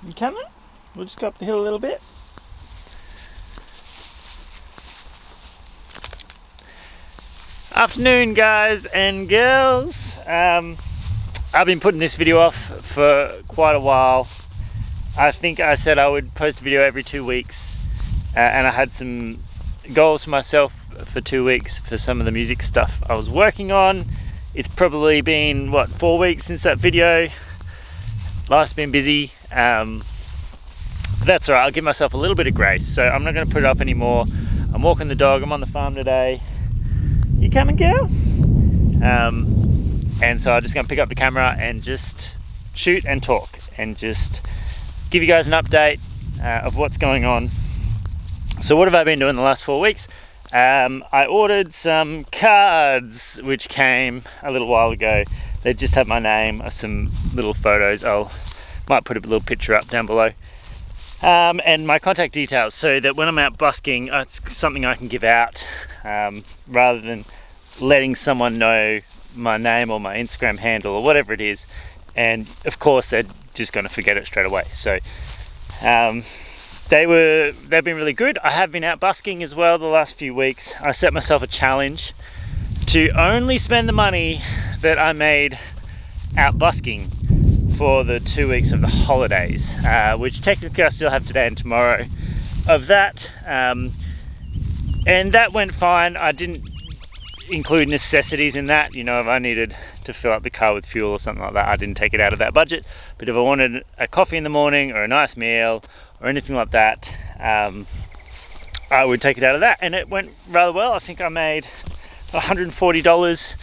You coming? We'll just go up the hill a little bit. Afternoon, guys and girls. I've been putting this video off for quite a while. I think I said I would post a video every 2 weeks, and I had some goals for myself for 2 weeks for some of the music stuff I was working on. It's probably been, 4 weeks since that video. Life's been busy. But that's alright, I'll give myself a little bit of grace. So I'm not going to put it off anymore. I'm walking the dog, I'm on the farm today. You coming, girl? And so I'm just going to pick up the camera and just shoot and talk and just give you guys an update of what's going on. So what have I been doing the last 4 weeks? I ordered some cards which came a little while ago. They just have my name, some little photos. Might put a little picture up down below. And my contact details, so that when I'm out busking, it's something I can give out rather than letting someone know my name or my Instagram handle or whatever it is. And of course, they're just going to forget it straight away. So they've been really good. I have been out busking as well the last few weeks. I set myself a challenge to only spend the money that I made out busking for the 2 weeks of the holidays, which technically I still have today and tomorrow of that, and that went fine. I didn't include necessities in that. If I needed to fill up the car with fuel or something like that, I didn't take it out of that budget. But if I wanted a coffee in the morning or a nice meal or anything like that, I would take it out of that, and it went rather well. I think I made $140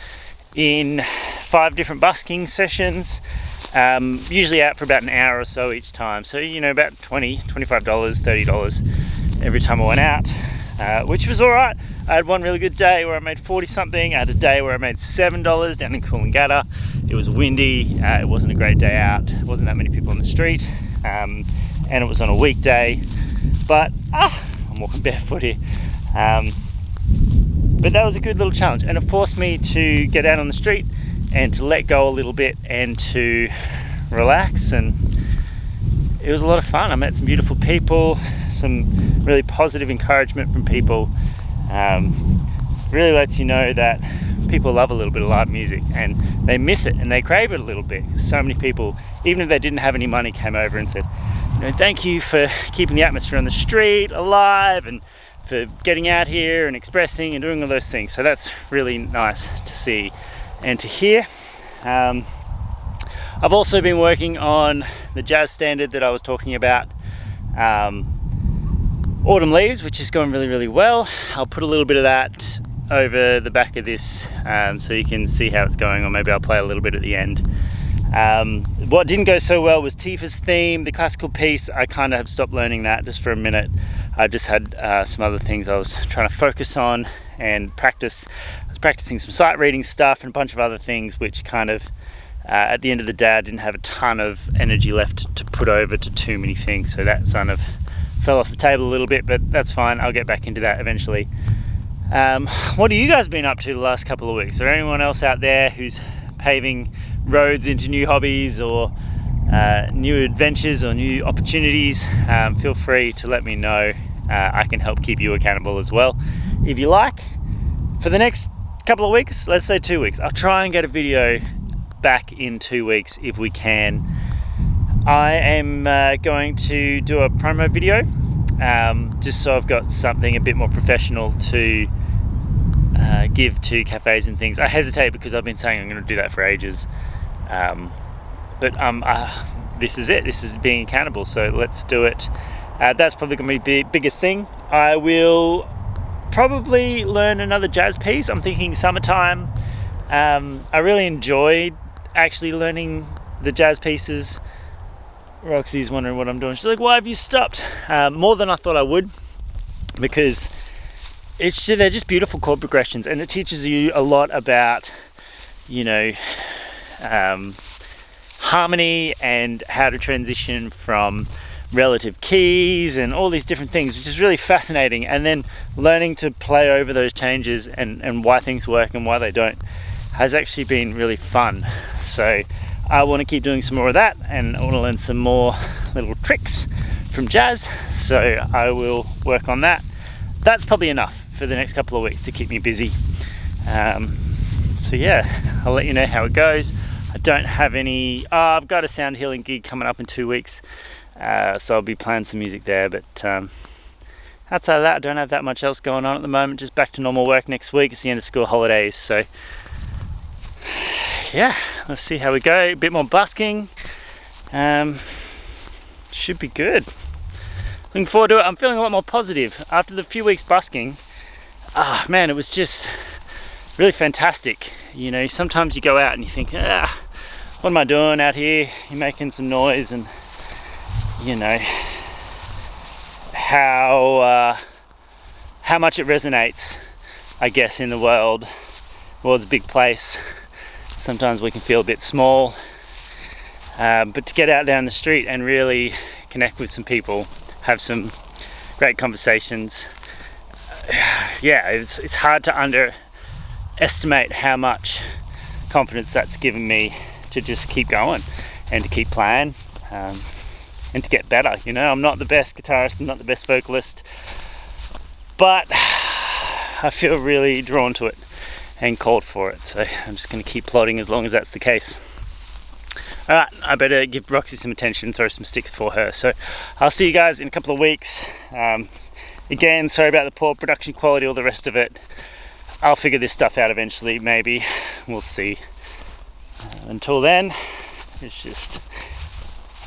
in 5 different busking sessions. Usually out for about an hour or so each time. So, about $20, $25, $30 every time I went out, which was all right. I had one really good day where I made 40 something. I had a day where I made $7 down in Coolangatta. It was windy. It wasn't a great day out. There wasn't that many people on the street. And it was on a weekday. But, I'm walking barefoot here. But that was a good little challenge. And it forced me to get out on the street and to let go a little bit and to relax, and it was a lot of fun. I met some beautiful people, some really positive encouragement from people. Really lets you know that people love a little bit of live music and they miss it and they crave it a little bit. So many people, even if they didn't have any money, came over and said, thank you for keeping the atmosphere on the street alive and for getting out here and expressing and doing all those things. So that's really nice to see and to hear. I've also been working on the jazz standard that I was talking about, Autumn Leaves, which is going really, really well. I'll put a little bit of that over the back of this so you can see how it's going, or maybe I'll play a little bit at the end. What didn't go so well was Tifa's theme, the classical piece. I kind of have stopped learning that just for a minute. I just had some other things I was trying to focus on and practice. I was practicing some sight reading stuff and a bunch of other things, which kind of at the end of the day I didn't have a ton of energy left to put over to too many things, so that kind of fell off the table a little bit, but that's fine. I'll get back into that eventually. What have you guys been up to the last couple of weeks? Is there anyone else out there who's paving roads into new hobbies or new adventures or new opportunities? Feel free to let me know. I can help keep you accountable as well if you like. For the next couple of weeks, let's say 2 weeks, I'll try and get a video back in 2 weeks if we can. I am going to do a promo video just so I've got something a bit more professional to give to cafes and things. I hesitate because I've been saying I'm going to do that for ages, but this is it. This is being accountable, so let's do it. That's probably going to be the biggest thing. I will probably learn another jazz piece. I'm thinking summertime. I really enjoyed actually learning the jazz pieces. Roxy's wondering what I'm doing. She's like, why have you stopped? More than I thought I would, because they're just beautiful chord progressions, and it teaches you a lot about, harmony and how to transition from relative keys and all these different things, which is really fascinating. And then learning to play over those changes and why things work and why they don't has actually been really fun. So I want to keep doing some more of that, and I want to learn some more little tricks from Jazz, so I will work on that. That's probably enough for the next couple of weeks to keep me busy. So yeah, I'll let you know how it goes. I don't have any, I've got a sound healing gig coming up in 2 weeks, so I'll be playing some music there, but outside of that, I don't have that much else going on at the moment. Just back to normal work next week. It's the end of school holidays, so yeah, let's see how we go. A bit more busking, should be good. Looking forward to it. I'm feeling a lot more positive after the few weeks busking. Man, it was just really fantastic. You know, sometimes you go out and you think, what am I doing out here? You're making some noise, and you know how much it resonates, I guess, in the world. World's a big place. Sometimes we can feel a bit small, but to get out there on the street and really connect with some people, have some great conversations, yeah, it's hard to underestimate how much confidence that's given me to just keep going and to keep playing, and to get better. You know, I'm not the best guitarist, I'm not the best vocalist, but I feel really drawn to it and called for it, so I'm just going to keep plodding as long as that's the case. Alright, I better give Roxy some attention, throw some sticks for her, so I'll see you guys in a couple of weeks. Again, sorry about the poor production quality, all the rest of it. I'll figure this stuff out eventually, maybe, we'll see. Until then, it's just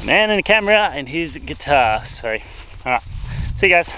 a man and a camera and his guitar, so alright, see you guys.